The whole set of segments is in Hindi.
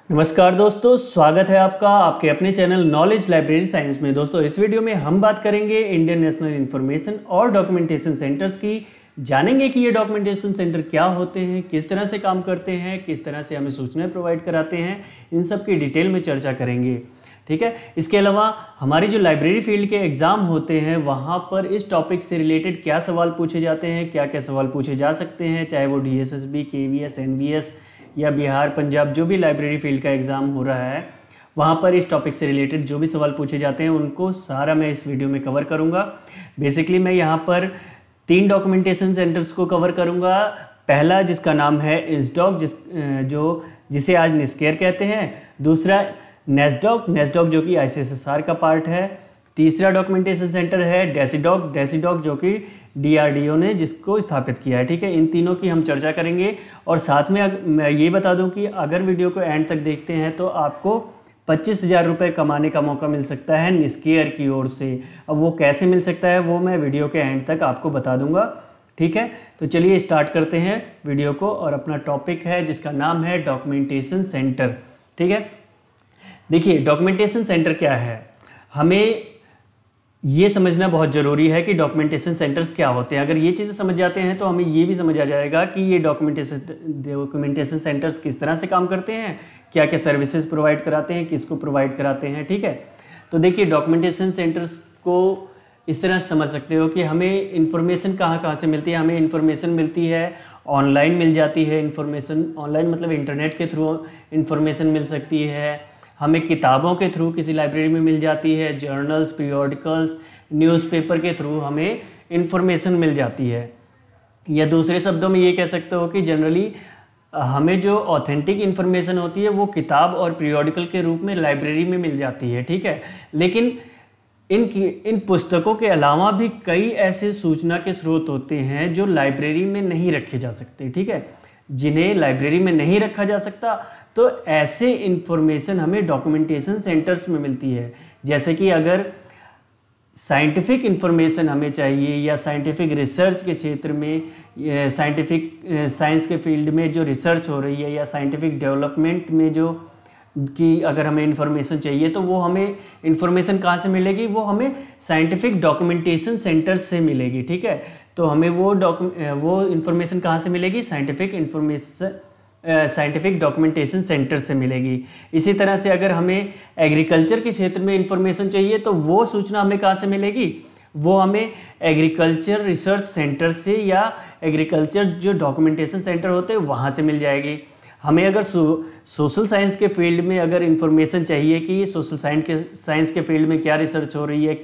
नमस्कार दोस्तों, स्वागत है आपका आपके अपने चैनल नॉलेज लाइब्रेरी साइंस में। दोस्तों इस वीडियो में हम बात करेंगे इंडियन नेशनल इंफॉर्मेशन और डॉक्यूमेंटेशन सेंटर्स की। जानेंगे कि ये डॉक्यूमेंटेशन सेंटर क्या होते हैं, किस तरह से काम करते हैं, किस तरह से हमें सूचनाएं प्रोवाइड कराते हैं, इन सब की डिटेल में चर्चा करेंगे। ठीक है। इसके अलावा हमारी जो लाइब्रेरी फील्ड के एग्ज़ाम होते हैं वहाँ पर इस टॉपिक से रिलेटेड क्या सवाल पूछे जाते हैं, क्या क्या सवाल पूछे जा सकते हैं, चाहे वो DSSB, KVS, NVS या बिहार, पंजाब, जो भी लाइब्रेरी फील्ड का एग्ज़ाम हो रहा है वहाँ पर इस टॉपिक से रिलेटेड जो भी सवाल पूछे जाते हैं उनको सारा मैं इस वीडियो में कवर करूँगा। बेसिकली मैं यहाँ पर 3 डॉक्यूमेंटेशन सेंटर्स को कवर करूँगा। पहला जिसका नाम है इंसडॉक, जिसे आज निस्केयर कहते हैं। दूसरा नेस्डॉक जो कि ICSSR का पार्ट है। तीसरा डॉक्यूमेंटेशन सेंटर है डेसीडॉक जो कि DRDO ने जिसको स्थापित किया है। ठीक है, इन तीनों की हम चर्चा करेंगे। और साथ में मैं ये बता दूं कि अगर वीडियो को एंड तक देखते हैं तो आपको 25,000 रुपये कमाने का मौका मिल सकता है निस्केयर की ओर से। अब वो कैसे मिल सकता है वो मैं वीडियो के एंड तक आपको बता दूंगा। ठीक है, तो चलिए स्टार्ट करते हैं वीडियो को। और अपना टॉपिक है जिसका नाम है डॉक्यूमेंटेशन सेंटर। ठीक है, देखिए डॉक्यूमेंटेशन सेंटर क्या है, हमें ये समझना बहुत ज़रूरी है कि डॉक्यूमेंटेशन सेंटर्स क्या होते हैं। अगर ये चीज़ें समझ जाते हैं तो हमें ये भी समझ आ जाएगा कि ये डॉक्यूमेंटेशन सेंटर्स किस तरह से काम करते हैं, क्या क्या सर्विसेज प्रोवाइड कराते हैं, किसको प्रोवाइड कराते हैं। ठीक है, तो देखिए डॉक्यूमेंटेशन सेंटर्स को इस तरह से समझ सकते हो कि हमें इन्फॉर्मेशन कहाँ से मिलती है। हमें इन्फॉर्मेशन मिलती है ऑनलाइन, मिल जाती है इन्फॉर्मेशन ऑनलाइन, मतलब इंटरनेट के थ्रू इन्फॉर्मेशन मिल सकती है। हमें किताबों के थ्रू किसी लाइब्रेरी में मिल जाती है, जर्नल्स, पीरियोडिकल्स, न्यूज़पेपर के थ्रू हमें इन्फॉर्मेशन मिल जाती है। या दूसरे शब्दों में ये कह सकते हो कि जनरली हमें जो ऑथेंटिक इन्फॉर्मेशन होती है वो किताब और पीरियोडिकल के रूप में लाइब्रेरी में मिल जाती है। ठीक है, लेकिन इन पुस्तकों के अलावा भी कई ऐसे सूचना के स्रोत होते हैं जो लाइब्रेरी में नहीं रखे जा सकते। ठीक है, जिन्हें लाइब्रेरी में नहीं रखा जा सकता, तो ऐसे इंफॉर्मेशन हमें डॉक्यूमेंटेशन सेंटर्स में मिलती है। जैसे कि अगर साइंटिफिक इंफॉर्मेशन हमें चाहिए या साइंटिफिक रिसर्च के क्षेत्र में, साइंस के फील्ड में जो रिसर्च हो रही है या साइंटिफिक डेवलपमेंट में जो कि अगर हमें इंफॉर्मेशन चाहिए तो वो हमें इंफॉर्मेशन कहाँ से मिलेगी, वो हमें साइंटिफिक डॉक्यूमेंटेशन सेंटर्स से मिलेगी। ठीक है, तो हमें वो इंफॉर्मेशन कहाँ से मिलेगी, साइंटिफिक डॉक्यूमेंटेशन सेंटर से मिलेगी। इसी तरह से अगर हमें एग्रीकल्चर के क्षेत्र में इंफॉर्मेशन चाहिए तो वो सूचना हमें कहाँ से मिलेगी, वो हमें एग्रीकल्चर रिसर्च सेंटर से या एग्रीकल्चर जो डॉक्यूमेंटेशन सेंटर होते हैं वहाँ से मिल जाएगी। हमें अगर सोशल साइंस के फील्ड में अगर इंफॉर्मेशन चाहिए कि सोशल साइंस के फील्ड में क्या रिसर्च हो रही है,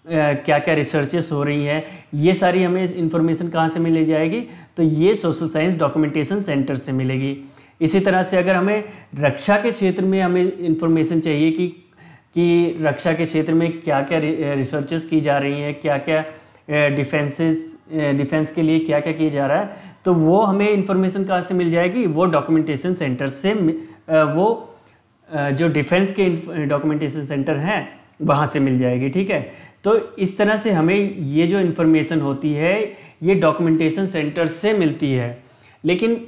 क्या क्या रिसर्चेस हो रही हैं, ये सारी हमें इंफॉर्मेशन कहाँ से मिल जाएगी, तो ये सोशल साइंस डॉक्यूमेंटेशन सेंटर से मिलेगी। इसी तरह से अगर हमें रक्षा के क्षेत्र में हमें इंफॉर्मेशन चाहिए कि रक्षा के क्षेत्र में क्या क्या रिसर्चेस की जा रही हैं, क्या क्या डिफेंस के लिए क्या क्या किया जा रहा है, तो वो हमें इंफॉर्मेशन कहाँ से मिल जाएगी, वो डॉक्यूमेंटेशन सेंटर से, जो डिफेंस के डॉक्यूमेंटेशन सेंटर हैं वहाँ से मिल जाएगी। ठीक है, तो इस तरह से हमें ये जो इन्फॉर्मेशन होती है ये डॉक्यूमेंटेशन सेंटर से मिलती है। लेकिन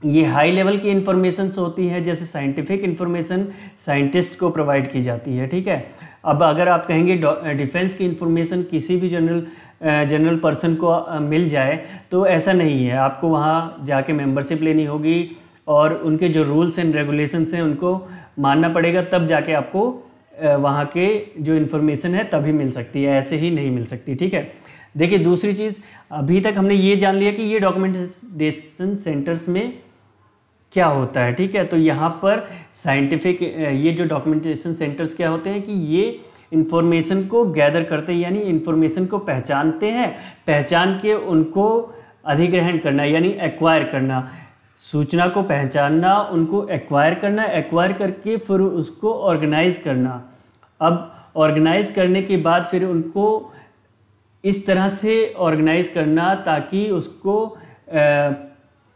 ये हाई लेवल की इन्फॉर्मेशंस होती हैं, जैसे साइंटिफिक इन्फॉर्मेशन साइंटिस्ट को प्रोवाइड की जाती है। ठीक है, अब अगर आप कहेंगे डिफेंस की इन्फॉर्मेशन किसी भी जनरल पर्सन को मिल जाए, तो ऐसा नहीं है। आपको वहाँ जाके मेंबरशिप लेनी होगी और उनके जो रूल्स एंड रेगुलेशंस हैं उनको मानना पड़ेगा, तब जाके आपको वहाँ के जो इन्फॉर्मेशन है तभी मिल सकती है, ऐसे ही नहीं मिल सकती। ठीक है, देखिए दूसरी चीज़, अभी तक हमने ये जान लिया कि ये डॉक्यूमेंटेशन सेंटर्स में क्या होता है। ठीक है, तो यहाँ पर साइंटिफिक ये जो डॉक्यूमेंटेशन सेंटर्स क्या होते हैं कि ये इन्फॉर्मेशन को गैदर करते हैं, यानी इन्फॉर्मेशन को पहचानते हैं, पहचान के उनको अधिग्रहण करना यानी एक्वायर करना, सूचना को पहचानना, उनको एक्वायर करना, एक्वायर करके फिर उसको ऑर्गेनाइज करना। अब ऑर्गेनाइज करने के बाद फिर उनको इस तरह से ऑर्गेनाइज करना ताकि उसको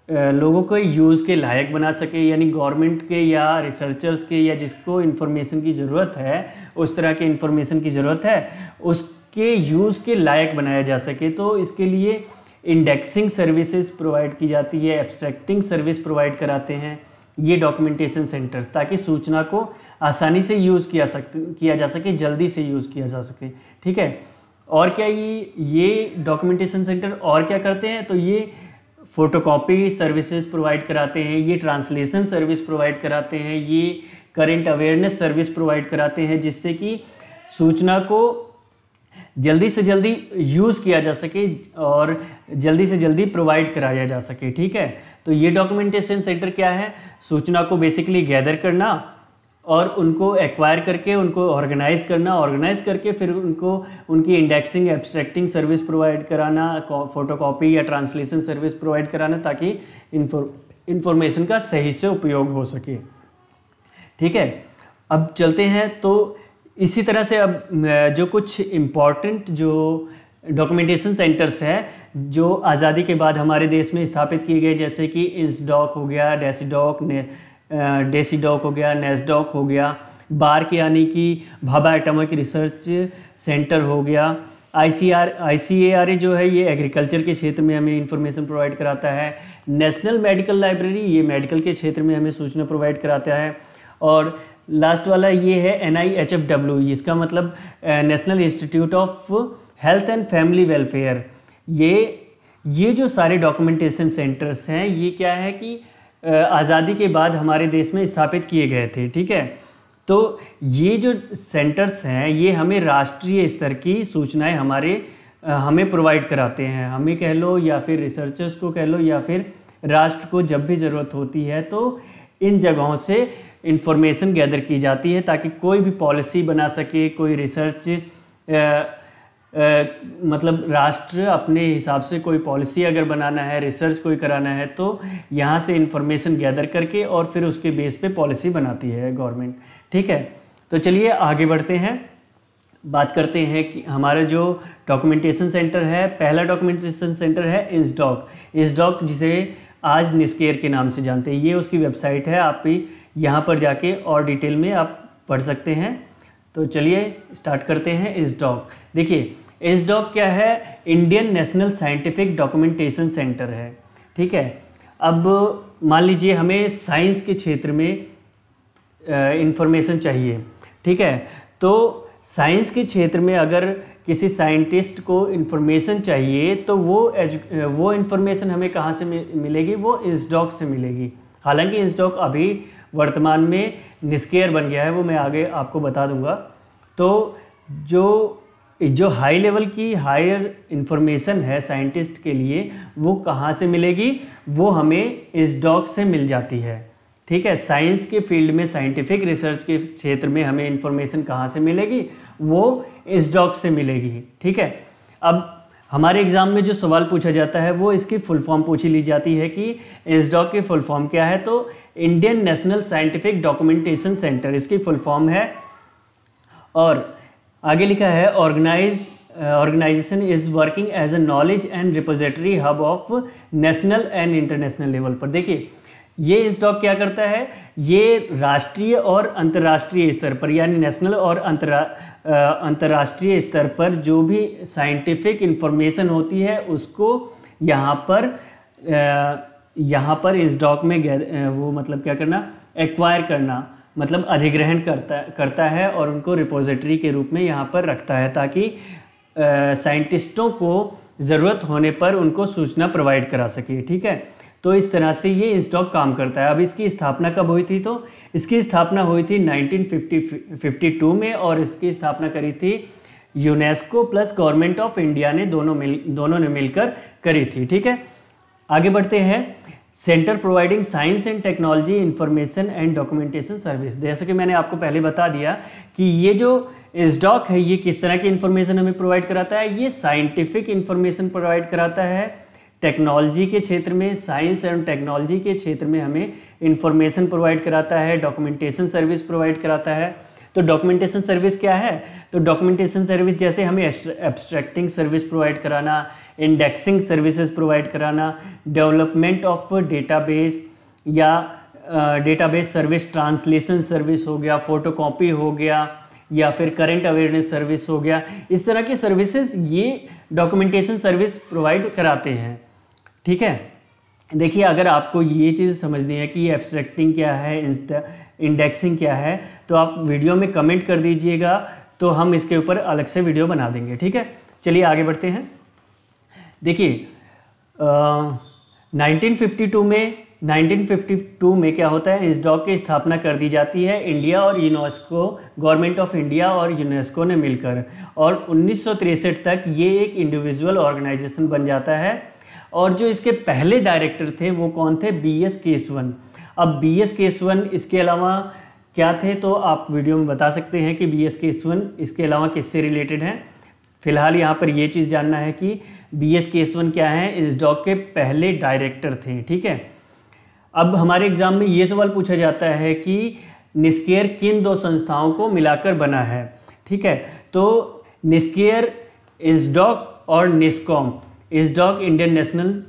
लोगों को यूज़ के लायक बना सके, यानी गवर्नमेंट के या रिसर्चर्स के या जिसको इन्फॉर्मेशन की ज़रूरत है, उस तरह के इन्फॉर्मेशन की ज़रूरत है, उसके यूज़ के लायक बनाया जा सके। तो इसके लिए इंडेक्सिंग सर्विसेज प्रोवाइड की जाती है, एब्स्ट्रैक्टिंग सर्विस प्रोवाइड कराते हैं, ये डॉक्यूमेंटेशन सेंटर, ताकि सूचना को आसानी से किया जा सके, जल्दी से यूज़ किया जा सके। ठीक है, और क्या ये डॉक्यूमेंटेशन सेंटर और क्या करते हैं, तो ये फ़ोटोकॉपी सर्विसेज प्रोवाइड कराते हैं, ये ट्रांसलेशन सर्विस प्रोवाइड कराते हैं, ये करंट अवेयरनेस सर्विस प्रोवाइड कराते हैं, जिससे कि सूचना को जल्दी से जल्दी यूज़ किया जा सके और जल्दी से जल्दी प्रोवाइड कराया जा सके। ठीक है, तो ये डॉक्यूमेंटेशन सेंटर क्या है, सूचना को बेसिकली गैदर करना और उनको एक्वायर करके उनको ऑर्गेनाइज करके फिर उनको उनकी इंडेक्सिंग एब्स्ट्रैक्टिंग सर्विस प्रोवाइड कराना, फोटोकॉपी या ट्रांसलेशन सर्विस प्रोवाइड कराना, ताकि इंफॉर्मेशन का सही से उपयोग हो सके। ठीक है, अब चलते हैं, तो इसी तरह से अब जो कुछ इम्पॉर्टेंट जो डॉक्यूमेंटेशन सेंटर्स हैं जो आज़ादी के बाद हमारे देश में स्थापित किए गए, जैसे कि इंसडॉक हो गया, डेसीडॉक हो गया, नेस्डॉक हो गया, बार्क यानी कि भाभा एटॉमिक रिसर्च सेंटर हो गया, ICARA जो है ये एग्रीकल्चर के क्षेत्र में हमें इंफॉर्मेशन प्रोवाइड कराता है, नेशनल मेडिकल लाइब्रेरी ये मेडिकल के क्षेत्र में हमें सूचना प्रोवाइड कराता है, और लास्ट वाला ये है NIHFW, इसका मतलब national institute of health and family welfare. ये जो सारे डॉक्यूमेंटेशन सेंटर्स हैं ये क्या है कि आज़ादी के बाद हमारे देश में स्थापित किए गए थे। ठीक है, तो ये जो सेंटर्स हैं ये हमें राष्ट्रीय स्तर की सूचनाएं हमें प्रोवाइड कराते हैं, हमें कह लो या फिर रिसर्चर्स को कह लो या फिर राष्ट्र को जब भी ज़रूरत होती है तो इन जगहों से इंफॉर्मेशन गैदर की जाती है, ताकि कोई भी पॉलिसी बना सके, कोई रिसर्च मतलब राष्ट्र अपने हिसाब से कोई पॉलिसी अगर बनाना है, रिसर्च कोई कराना है, तो यहाँ से इंफॉर्मेशन गैदर करके और फिर उसके बेस पे पॉलिसी बनाती है गवर्नमेंट। ठीक है, तो चलिए आगे बढ़ते हैं, बात करते हैं कि हमारा जो डॉक्यूमेंटेशन सेंटर है, पहला डॉक्यूमेंटेशन सेंटर है इंसडॉक, जिसे आज निस्केयर के नाम से जानते हैं। ये उसकी वेबसाइट है, आप भी यहाँ पर जाके और डिटेल में आप पढ़ सकते हैं। तो चलिए स्टार्ट करते हैं इंसडॉक। देखिए इंसडॉक क्या है, Indian national scientific documentation centre है। ठीक है, अब मान लीजिए हमें साइंस के क्षेत्र में इंफॉर्मेशन चाहिए। ठीक है, तो साइंस के क्षेत्र में अगर किसी साइंटिस्ट को इंफॉर्मेशन चाहिए तो वो इंफॉर्मेशन हमें कहाँ से मिलेगी, वो इंसडॉक से मिलेगी। हालांकि इंसडॉक अभी वर्तमान में निस्केयर बन गया है, वो मैं आगे आपको बता दूंगा। तो जो हाई लेवल की हायर इंफॉर्मेशन है साइंटिस्ट के लिए वो कहाँ से मिलेगी, वो हमें इंसडॉक से मिल जाती है। ठीक है, साइंस के फील्ड में साइंटिफिक रिसर्च के क्षेत्र में हमें इंफॉर्मेशन कहाँ से मिलेगी, वो इंसडॉक से मिलेगी। ठीक है, अब हमारे एग्जाम में जो सवाल पूछा जाता है वो इसकी फुल फॉर्म पूछी ली जाती है कि इंसडॉक की फुल फॉर्म क्या है, तो Indian national scientific documentation centre इसकी फुल फॉर्म है। और आगे लिखा है organisation is working as a knowledge and repository hub of national and international level पर। देखिए ये इंसडॉक क्या करता है, ये राष्ट्रीय और अंतर्राष्ट्रीय स्तर पर यानी नेशनल और अंतर्राष्ट्रीय स्तर पर जो भी साइंटिफिक इंफॉर्मेशन होती है उसको यहाँ पर इंसडॉक में वो मतलब क्या करना, एक्वायर करना, मतलब अधिग्रहण करता है और उनको रिपोजिटरी के रूप में यहाँ पर रखता है, ताकि साइंटिस्टों को ज़रूरत होने पर उनको सूचना प्रोवाइड करा सके। ठीक है, तो इस तरह से ये इंसडॉक काम करता है। अब इसकी स्थापना कब हुई थी, तो इसकी स्थापना हुई थी 1952 में और इसकी स्थापना करी थी UNESCO plus government of India ने, दोनों ने मिलकर करी थी। ठीक है, आगे बढ़ते हैं। Centre providing science and technology information and documentation service. जैसे कि मैंने आपको पहले बता दिया कि ये जो इंसडॉक है ये किस तरह की इंफॉर्मेशन हमें प्रोवाइड कराता है, ये साइंटिफिक इंफॉर्मेशन प्रोवाइड कराता है। टेक्नोलॉजी के क्षेत्र में, साइंस एंड टेक्नोलॉजी के क्षेत्र में हमें इंफॉर्मेशन प्रोवाइड कराता है, डॉक्यूमेंटेशन सर्विस प्रोवाइड कराता है। तो डॉक्यूमेंटेशन सर्विस क्या है, तो डॉक्यूमेंटेशन सर्विस जैसे हमें एब्स्ट्रैक्टिंग सर्विस प्रोवाइड कराना, इंडेक्सिंग सर्विसेज प्रोवाइड कराना, डेवलपमेंट ऑफ डेटाबेस या डेटाबेस सर्विस, ट्रांसलेशन सर्विस हो गया, फोटोकॉपी हो गया या फिर करंट अवेयरनेस सर्विस हो गया, इस तरह की सर्विसेज ये डॉक्यूमेंटेशन सर्विस प्रोवाइड कराते हैं। ठीक है, देखिए, अगर आपको ये चीज़ समझनी है कि एब्स्ट्रैक्टिंग क्या है, इंडेक्सिंग क्या है, तो आप वीडियो में कमेंट कर दीजिएगा, तो हम इसके ऊपर अलग से वीडियो बना देंगे। ठीक है, चलिए आगे बढ़ते हैं। देखिए 1952 में क्या होता है, इंसडॉक की स्थापना कर दी जाती है इंडिया और यूनेस्को, गवर्नमेंट ऑफ इंडिया और यूनेस्को ने मिलकर, और 1963 तक ये एक इंडिविजुअल ऑर्गेनाइजेशन बन जाता है। और जो इसके पहले डायरेक्टर थे वो कौन थे, BS केसवन। अब BS केसवन इसके अलावा क्या थे, तो आप वीडियो में बता सकते हैं कि BS केसवन इसके अलावा किससे रिलेटेड हैं। फिलहाल यहाँ पर ये चीज़ जानना है कि BS केसवन क्या है, इंसडॉक के पहले डायरेक्टर थे। ठीक है, अब हमारे एग्जाम में ये सवाल पूछा जाता है कि निस्केयर किन दो संस्थाओं को मिलाकर बना है। ठीक है, तो निस्केयर, इंसडॉक और निस्कॉम। इंसडॉक इंडियन नेशनल,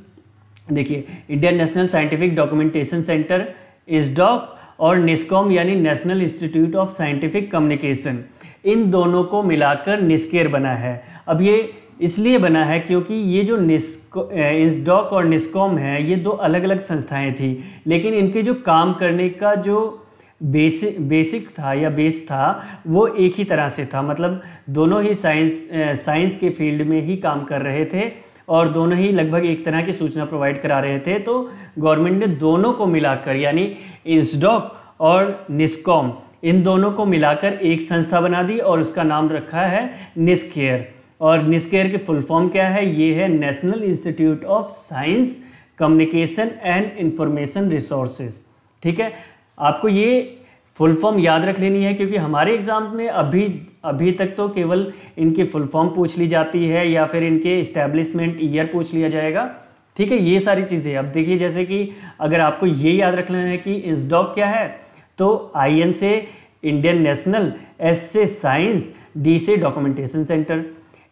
देखिए Indian national scientific documentation centre, INSDOC, और निस्कॉम यानी national institute of scientific communication, इन दोनों को मिलाकर निस्केयर बना है। अब ये इसलिए बना है क्योंकि ये जो इंसडॉक और निस्कॉम है, ये दो अलग अलग संस्थाएं थी, लेकिन इनके जो काम करने का जो बेसिक था या बेस था वो एक ही तरह से था। मतलब दोनों ही साइंस के फील्ड में ही काम कर रहे थे और दोनों ही लगभग एक तरह की सूचना प्रोवाइड करा रहे थे। तो गवर्नमेंट ने दोनों को मिलाकर, यानी इंसडॉक और निस्कॉम, इन दोनों को मिलाकर एक संस्था बना दी और उसका नाम रखा है निस्केयर। और निस्केयर की फुल फॉर्म क्या है, ये है national institute of science communication and information resources. ठीक है, आपको ये फुल फॉर्म याद रख लेनी है क्योंकि हमारे एग्जाम में अभी तक तो केवल इनकी फुल फॉर्म पूछ ली जाती है या फिर इनके इस्टेब्लिशमेंट ईयर पूछ लिया जाएगा। ठीक है, ये सारी चीज़ें। अब देखिए, जैसे कि अगर आपको ये याद रख लेना है कि इंसडॉक क्या है, तो IN से इंडियन नेशनल, S से साइंस, D से डॉक्यूमेंटेशन सेंटर,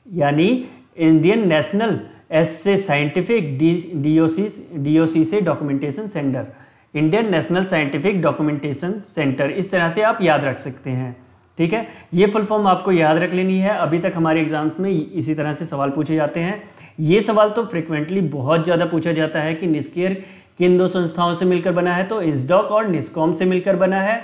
यानी इंडियन नेशनल, S से साइंटिफिक, DOC से documentation centre, Indian national scientific documentation centre. इस तरह से आप याद रख सकते हैं। ठीक है, ये फुल फॉर्म आपको याद रख लेनी है। अभी तक हमारे एग्जाम में इसी तरह से सवाल पूछे जाते हैं। ये सवाल तो फ्रिक्वेंटली बहुत ज़्यादा पूछा जाता है कि निस्केयर किन दो संस्थाओं से मिलकर बना है, तो इंसडॉक और निस्कॉम से मिलकर बना है।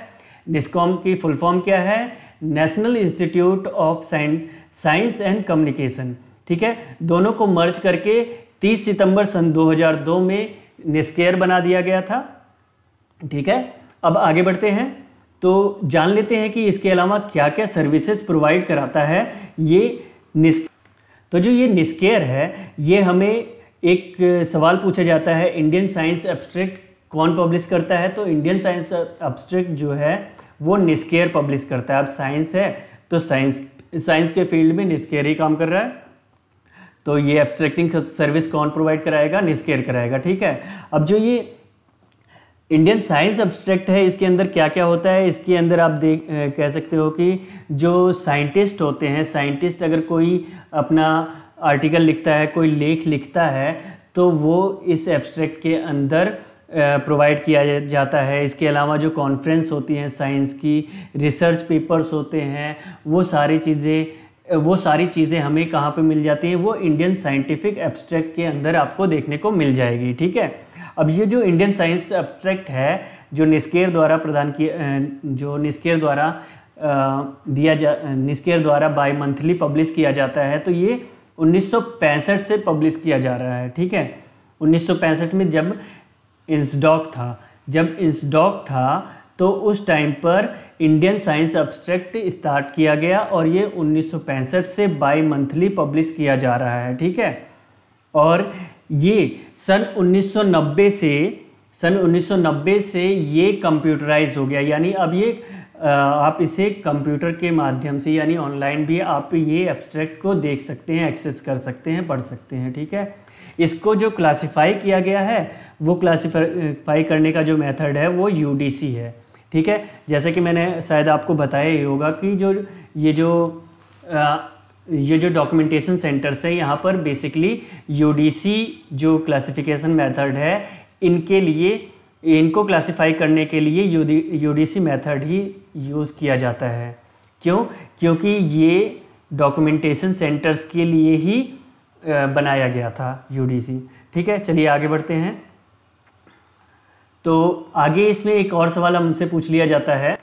निस्कॉम की फुल फॉर्म क्या है, national institute of science and communication. ठीक है, दोनों को मर्ज करके 30 सितंबर सन 2002 में निस्केयर बना दिया गया था। ठीक है, अब आगे बढ़ते हैं तो जान लेते हैं कि इसके अलावा क्या क्या सर्विसेज प्रोवाइड कराता है ये तो जो ये निस्केयर है, ये हमें एक सवाल पूछा जाता है, इंडियन साइंस एब्स्ट्रैक्ट कौन पब्लिश करता है, तो इंडियन साइंस एब्स्ट्रैक्ट जो है वो निस्केयर पब्लिश करता है। अब साइंस है तो साइंस के फील्ड में निस्केयर ही काम कर रहा है, तो ये एब्स्ट्रैक्टिंग सर्विस कौन प्रोवाइड कराएगा, निस्केयर कराएगा। ठीक है, अब जो ये इंडियन साइंस एब्स्ट्रैक्ट है, इसके अंदर क्या क्या होता है, इसके अंदर आप कह सकते हो कि जो साइंटिस्ट होते हैं, साइंटिस्ट अगर कोई अपना आर्टिकल लिखता है, कोई लेख लिखता है, तो वो इस एब्स्ट्रैक्ट के अंदर प्रोवाइड किया जाता है। इसके अलावा जो कॉन्फ्रेंस होती हैं साइंस की, रिसर्च पेपर्स होते हैं, वो सारी चीज़ें हमें कहाँ पे मिल जाती हैं, वो इंडियन साइंटिफिक एब्स्ट्रैक्ट के अंदर आपको देखने को मिल जाएगी। ठीक है, अब ये जो इंडियन साइंस एब्स्ट्रैक्ट है जो निस्केयर द्वारा बाई मंथली पब्लिश किया जाता है, तो ये 1965 से पब्लिश किया जा रहा है। ठीक है, 1965 में जब इंसडॉक था तो उस टाइम पर इंडियन साइंस एब्स्ट्रैक्ट स्टार्ट किया गया और ये 1965 से बाई मंथली पब्लिश किया जा रहा है। ठीक है, और ये सन 1990 से ये कंप्यूटराइज हो गया, यानी अब ये आप इसे कंप्यूटर के माध्यम से यानी ऑनलाइन भी आप ये एब्स्ट्रैक्ट को देख सकते हैं, एक्सेस कर सकते हैं, पढ़ सकते हैं। ठीक है, इसको जो क्लासिफाई किया गया है, वो क्लासिफाई करने का जो मेथड है वो UDC है। ठीक है, जैसे कि मैंने शायद आपको बताया ही होगा कि ये जो डॉक्यूमेंटेशन सेंटर्स हैं, यहाँ पर बेसिकली UDC जो क्लासिफिकेशन मेथड है, इनको क्लासिफाई करने के लिए UDC मेथड ही यूज़ किया जाता है। क्यों? क्योंकि ये डॉक्यूमेंटेशन सेंटर्स के लिए ही बनाया गया था UDC। ठीक है, चलिए आगे बढ़ते हैं। तो आगे इसमें एक और सवाल हमसे पूछ लिया जाता है,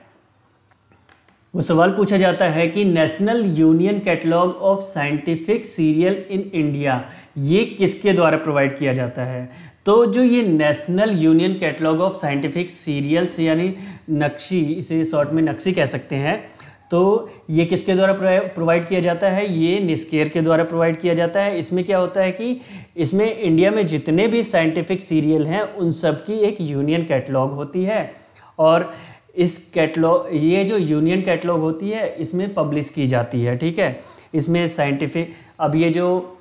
वो सवाल पूछा जाता है कि national union catalogue of scientific serial in India ये किसके द्वारा प्रोवाइड किया जाता है। तो जो ये national union catalogue of scientific serials यानी नक्शी, इसे शॉर्ट में नक्शी कह सकते हैं, तो ये किसके द्वारा प्रोवाइड किया जाता है, ये निस्केर के द्वारा प्रोवाइड किया जाता है। इसमें क्या होता है कि इसमें इंडिया में जितने भी साइंटिफिक सीरियल हैं उन सब की एक यूनियन कैटलॉग होती है, और इस कैटलॉग, ये जो यूनियन कैटलॉग होती है इसमें पब्लिश की जाती है, ठीक है। इसमें साइंटिफिक, अब ये जो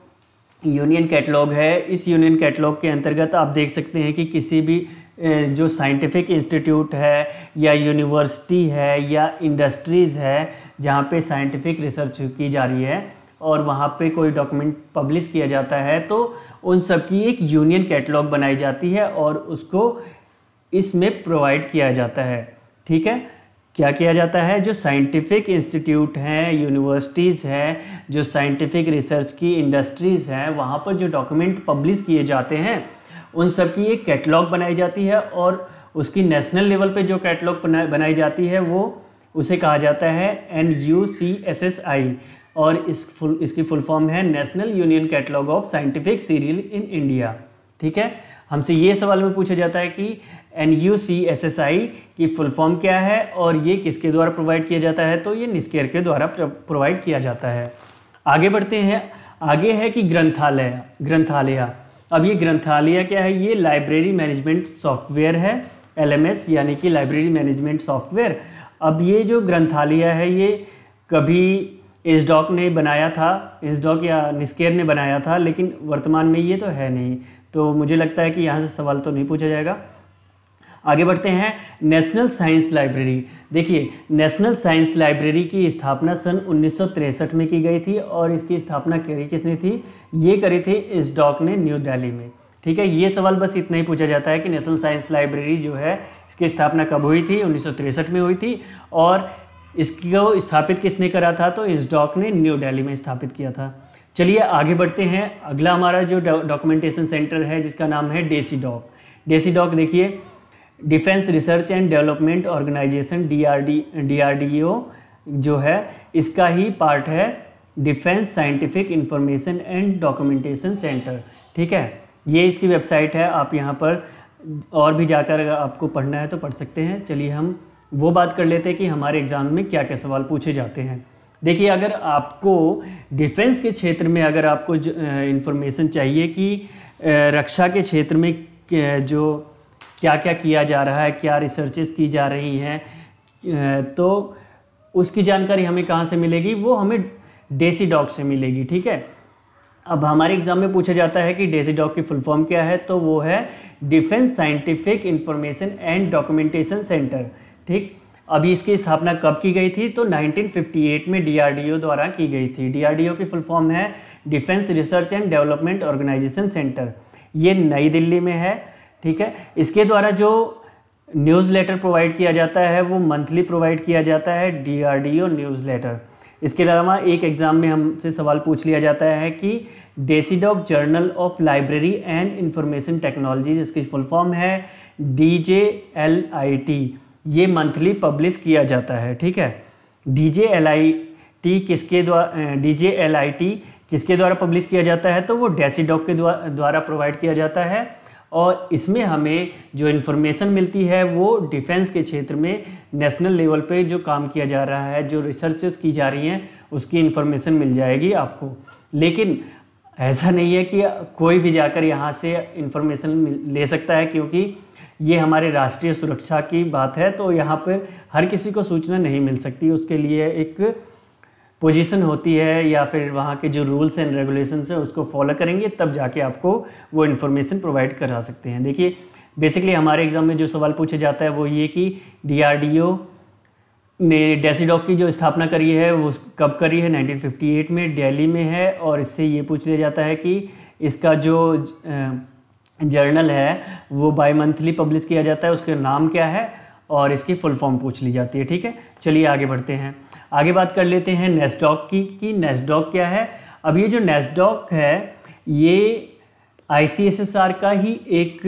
यूनियन कैटलॉग है, इस यूनियन कैटलॉग के अंतर्गत आप देख सकते हैं कि किसी भी जो साइंटिफिक इंस्टीट्यूट है या यूनिवर्सिटी है या इंडस्ट्रीज़ है जहाँ पे साइंटिफिक रिसर्च की जा रही है और वहाँ पे कोई डॉक्यूमेंट पब्लिश किया जाता है, तो उन सब की एक यूनियन कैटलॉग बनाई जाती है और उसको इसमें प्रोवाइड किया जाता है, ठीक है। क्या किया जाता है, जो साइंटिफिक इंस्टीट्यूट हैं, यूनिवर्सिटीज़ हैं, जो साइंटिफिक रिसर्च की इंडस्ट्रीज़ हैं, वहाँ पर जो डॉक्यूमेंट पब्लिश किए जाते हैं उन सब की एक कैटलॉग बनाई जाती है, और उसकी नेशनल लेवल पे जो कैटलॉग बनाई जाती है वो उसे कहा जाता है NUCSSI, और इसकी फुल फॉर्म है national union catalogue of scientific serial in India, ठीक है। हमसे ये सवाल में पूछा जाता है कि NUCSSI की फुल फॉर्म क्या है और ये किसके द्वारा प्रोवाइड किया जाता है, तो ये निस्केर के द्वारा प्रोवाइड किया जाता है। आगे बढ़ते हैं, आगे है कि ग्रंथालय। अब ये ग्रंथालय क्या है, ये लाइब्रेरी मैनेजमेंट सॉफ्टवेयर है, LMS यानी कि लाइब्रेरी मैनेजमेंट सॉफ्टवेयर। अब ये जो ग्रंथालय है ये कभी ISDOC ने बनाया था, ISDOC या निस्केर ने बनाया था, लेकिन वर्तमान में ये तो है नहीं, तो मुझे लगता है कि यहाँ से सवाल तो नहीं पूछा जाएगा। आगे बढ़ते हैं, नेशनल साइंस लाइब्रेरी। देखिए, नेशनल साइंस लाइब्रेरी की स्थापना सन 1963 में की गई थी, और इसकी स्थापना करी किसने थी, ये करी थी ISDOC ने न्यू दिल्ली में, ठीक है। ये सवाल बस इतना ही पूछा जाता है कि नेशनल साइंस लाइब्रेरी जो है इसकी स्थापना कब हुई थी, 1963 में हुई थी, और इसको स्थापित किसने करा था, तो ISDOC ने न्यू दिल्ली में स्थापित किया था। चलिए आगे बढ़ते हैं, अगला हमारा जो डॉक्यूमेंटेशन सेंटर है जिसका नाम है DECIDOC। देखिए, defence research and development organisation DRDO जो है इसका ही पार्ट है defence scientific information and documentation centre, ठीक है। ये इसकी वेबसाइट है, आप यहाँ पर और भी जाकर अगर आपको पढ़ना है तो पढ़ सकते हैं। चलिए हम वो बात कर लेते हैं कि हमारे एग्ज़ाम में क्या क्या सवाल पूछे जाते हैं। देखिए, अगर आपको डिफेंस के क्षेत्र में अगर आपको इंफॉर्मेशन चाहिए कि रक्षा के क्षेत्र में जो क्या क्या किया जा रहा है, क्या रिसर्चेस की जा रही हैं, तो उसकी जानकारी हमें कहाँ से मिलेगी, वो हमें DECIDOC से मिलेगी, ठीक है। अब हमारे एग्जाम में पूछा जाता है कि DECIDOC की फुल फॉर्म क्या है, तो वो है defence scientific information and documentation centre, ठीक। अभी इसकी स्थापना कब की गई थी, तो 1958 में DRDO द्वारा की गई थी। DRDO की फुल फॉर्म है defence research and development organisation centre, ये नई दिल्ली में है, ठीक है। इसके द्वारा जो न्यूज़लेटर प्रोवाइड किया जाता है वो मंथली प्रोवाइड किया जाता है, DRDO न्यूज़लेटर। इसके अलावा एक एग्ज़ाम में हमसे सवाल पूछ लिया जाता है कि DECIDOC journal of library and information technologies, इसकी फुल फॉर्म है DJLIT, ये मंथली पब्लिश किया जाता है, ठीक है। DJLIT किसके द्वारा पब्लिश किया जाता है, तो वो DECIDOC के द्वारा प्रोवाइड किया जाता है, और इसमें हमें जो इन्फॉर्मेशन मिलती है वो डिफेंस के क्षेत्र में नेशनल लेवल पे जो काम किया जा रहा है, जो रिसर्चेस की जा रही हैं, उसकी इन्फॉर्मेशन मिल जाएगी आपको। लेकिन ऐसा नहीं है कि कोई भी जाकर यहाँ से इन्फॉर्मेशन ले सकता है, क्योंकि ये हमारे राष्ट्रीय सुरक्षा की बात है, तो यहाँ पर हर किसी को सूचना नहीं मिल सकती, उसके लिए एक पोजीशन होती है या फिर वहाँ के जो रूल्स एंड रेगुलेशंस हैं उसको फॉलो करेंगे तब जाके आपको वो इन्फॉर्मेशन प्रोवाइड करा सकते हैं। देखिए, बेसिकली हमारे एग्ज़ाम में जो सवाल पूछा जाता है वो ये कि DRDO ने DECIDOC की जो स्थापना करी है वो कब करी है, 1958 में, दिल्ली में है, और इससे ये पूछ लिया जाता है कि इसका जो जर्नल है वो बाई मंथली पब्लिश किया जाता है, उसका नाम क्या है, और इसकी फुल फॉर्म पूछ ली जाती है, ठीक है। चलिए आगे बढ़ते हैं, आगे बात कर लेते हैं NASDOC की कि NASDOC क्या है। अब ये जो NASDOC है ये ICSSR का ही एक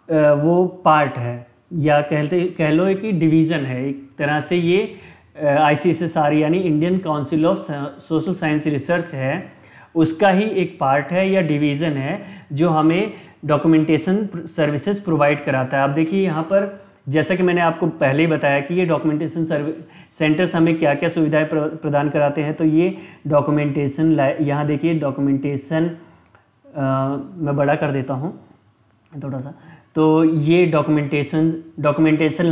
वो पार्ट है, या कह लो कि डिवीज़न है एक तरह से। ये ICSSR यानी Indian council of social science research है, उसका ही एक पार्ट है या डिवीज़न है जो हमें डॉक्यूमेंटेशन सर्विसेज प्रोवाइड कराता है। आप देखिए यहाँ पर, जैसा कि मैंने आपको पहले ही बताया कि ये डॉक्यूमेंटेशन सेंटर्स हमें क्या क्या सुविधाएं प्रदान कराते हैं। तो ये डॉक्यूमेंटेशन, यहाँ देखिए डॉक्यूमेंटेशन, मैं बड़ा कर देता हूँ थोड़ा सा। तो ये डॉक्यूमेंटेशन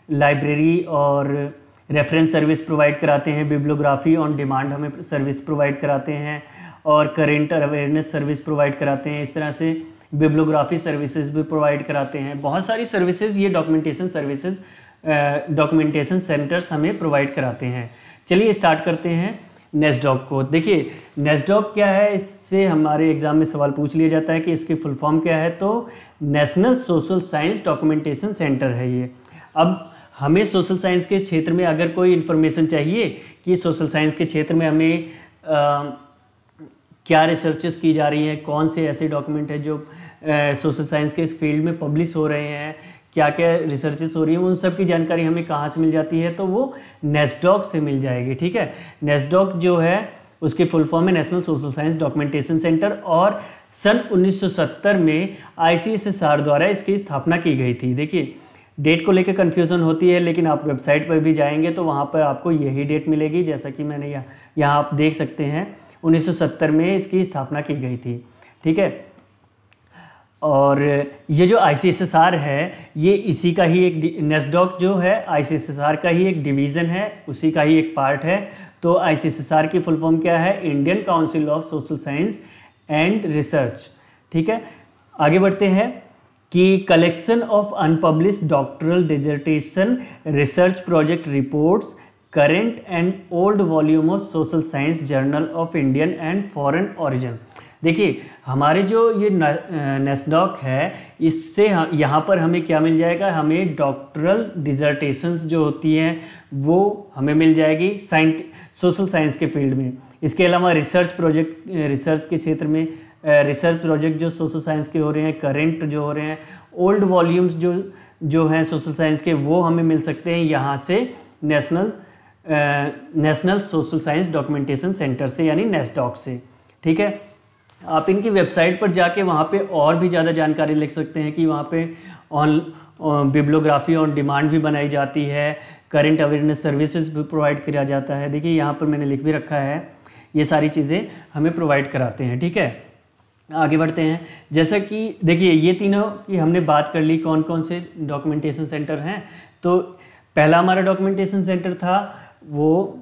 लाइब्रेरी और रेफरेंस सर्विस प्रोवाइड कराते हैं। बिब्लियोग्राफी ऑन डिमांड हमें सर्विस प्रोवाइड कराते हैं, और करेंट अवेयरनेस सर्विस प्रोवाइड कराते हैं। इस तरह से बिब्लियोग्राफी सर्विसेज भी प्रोवाइड कराते हैं। बहुत सारी सर्विसेज ये डॉक्यूमेंटेशन सेंटर्स हमें प्रोवाइड कराते हैं। चलिए स्टार्ट करते हैं नेस्डॉक को। देखिए नेस्डॉक क्या है, इससे हमारे एग्जाम में सवाल पूछ लिया जाता है कि इसकी फुल फॉर्म क्या है। तो national social science documentation centre है ये। अब हमें सोशल साइंस के क्षेत्र में अगर कोई इन्फॉर्मेशन चाहिए कि सोशल साइंस के क्षेत्र में हमें क्या रिसर्चेस की जा रही हैं, कौन से ऐसे डॉक्यूमेंट हैं जो सोशल साइंस के इस फील्ड में पब्लिश हो रहे हैं, क्या क्या रिसर्चेस हो रही हैं, उन सब की जानकारी हमें कहाँ से मिल जाती है। तो वो नेस्डॉक से मिल जाएगी। ठीक है, नेस्डॉक जो है उसकी फुल फॉर्म है national social science documentation centre, और सन 1970 में ICSSR द्वारा इसकी स्थापना की गई थी। देखिए डेट को लेकर कन्फ्यूज़न होती है, लेकिन आप वेबसाइट पर भी जाएंगे तो वहाँ पर आपको यही डेट मिलेगी, जैसा कि मैंने यहाँ आप देख सकते हैं 1970 में इसकी स्थापना की गई थी। ठीक है, और ये जो ICSSR है ये इसी का ही एक, नेस्डॉक जो है ICSSR का ही एक डिवीज़न है, उसी का ही एक पार्ट है। तो ICSSR की फुल फॉर्म क्या है, Indian council of social science and research. ठीक है, आगे बढ़ते हैं कि collection of unpublished doctoral dissertation, research project reports, current and old volume of social science journal of Indian and foreign origin. देखिए हमारे जो ये नेस्डॉक है, इससे यहाँ पर हमें क्या मिल जाएगा, हमें डॉक्टरल डिसर्टेशंस जो होती हैं वो हमें मिल जाएगी सोशल साइंस के फील्ड में। इसके अलावा रिसर्च के क्षेत्र में रिसर्च प्रोजेक्ट जो सोशल साइंस के हो रहे हैं, करेंट जो हो रहे हैं, ओल्ड वॉल्यूम्स जो हैं सोशल साइंस के, वो हमें मिल सकते हैं यहाँ से national social science documentation centre से, यानी नेस्डॉक से। ठीक है, आप इनकी वेबसाइट पर जाके वहाँ पे और भी ज़्यादा जानकारी लिख सकते हैं कि वहाँ पे बिब्लियोग्राफी ऑन डिमांड भी बनाई जाती है, करेंट अवेयरनेस सर्विसेज भी प्रोवाइड किया जाता है। देखिए यहाँ पर मैंने लिख भी रखा है, ये सारी चीज़ें हमें प्रोवाइड कराते हैं। ठीक है, आगे बढ़ते हैं। जैसा कि देखिए ये तीनों की हमने बात कर ली, कौन कौन से डॉक्यूमेंटेशन सेंटर हैं। तो पहला हमारा डॉक्यूमेंटेशन सेंटर था वो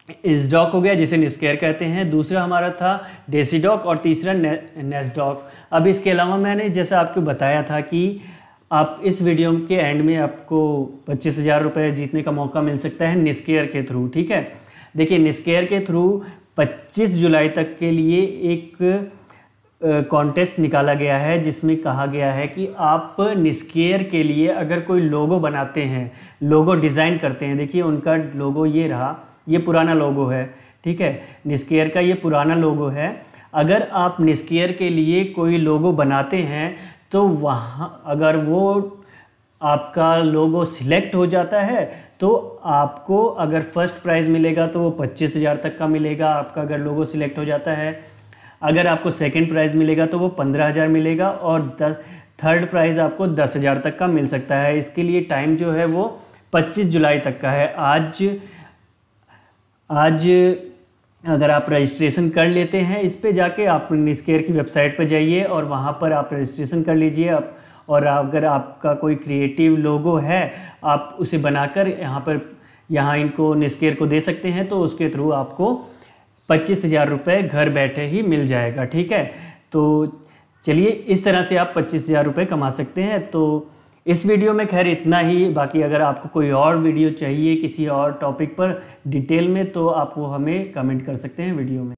ISDOC हो गया, जिसे निस्केयर कहते हैं। दूसरा हमारा था डेसीडॉक, और तीसरा नेस्डॉक। अब इसके अलावा मैंने जैसा आपको बताया था कि आप इस वीडियो के एंड में आपको 25,000 रुपये जीतने का मौका मिल सकता है निस्केयर के थ्रू। ठीक है, देखिए निस्केयर के थ्रू 25 जुलाई तक के लिए एक कॉन्टेस्ट निकाला गया है, जिसमें कहा गया है कि आप निस्केयर के लिए अगर कोई लोगो बनाते हैं, लोगो डिज़ाइन करते हैं। देखिए उनका लोगो ये रहा, ये पुराना लोगो है। ठीक है, निस्केयर का ये पुराना लोगो है। अगर आप निस्केयर के लिए कोई लोगो बनाते हैं तो वहाँ अगर वो आपका लोगो सिलेक्ट हो जाता है तो आपको अगर फर्स्ट प्राइज़ मिलेगा तो वो 25,000 तक का मिलेगा आपका, अगर लोगो सिलेक्ट हो जाता है। अगर आपको सेकंड प्राइज़ मिलेगा तो वो 15,000 मिलेगा, और थर्ड प्राइज़ आपको 10,000 तक का मिल सकता है। इसके लिए टाइम जो है वो 25 जुलाई तक का है। आज अगर आप रजिस्ट्रेशन कर लेते हैं, इस पे जाके आप निस्केयर की वेबसाइट पर जाइए और वहाँ पर आप रजिस्ट्रेशन कर लीजिए। और अगर आपका कोई क्रिएटिव लोगो है, आप उसे बनाकर यहाँ इनको निस्केयर को दे सकते हैं, तो उसके थ्रू आपको 25,000 रुपये घर बैठे ही मिल जाएगा। ठीक है, तो चलिए इस तरह से आप 25,000 रुपये कमा सकते हैं। तो इस वीडियो में खैर इतना ही। बाकी अगर आपको कोई और वीडियो चाहिए किसी और टॉपिक पर डिटेल में, तो आप वो हमें कमेंट कर सकते हैं वीडियो में।